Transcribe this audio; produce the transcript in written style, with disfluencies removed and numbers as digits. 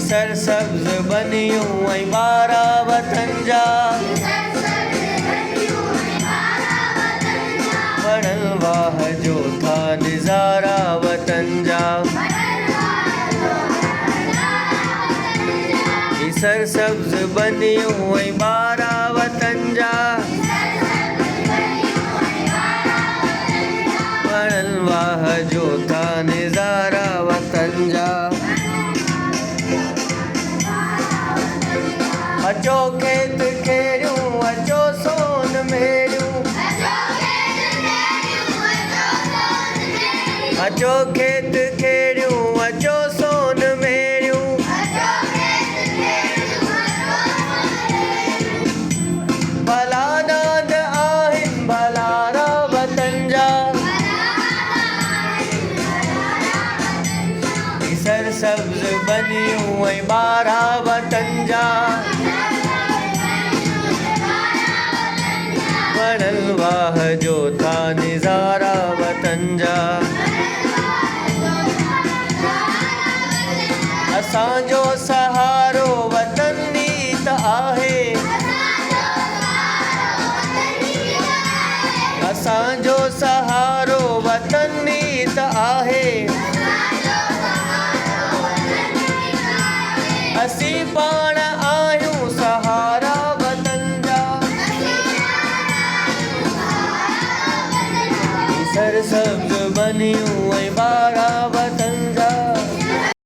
सरसब्ज़ बनियूं ऐं ॿारा वतन जा वणल वाह जो था निज़ारा वतन जा सरसब्ज़ बनियूं ऐं ॿारा वतन जा वणल वाह जो था निज़ारा वतन जा अचो खेत खेड़ियूं अचो सोन मेड़ियूं अचो खेत खेड़ियूं अचो सोन मेड़ियूं भला नाद आहिनि भलारा वतन जा सरसब्ज़ बनियूं ऐं ॿारा वतन जा वणल वाह जो था निज़ारा वतन जा असांजो सहारो वतन नीत आहे असांजो सहारो वतन नीत आहे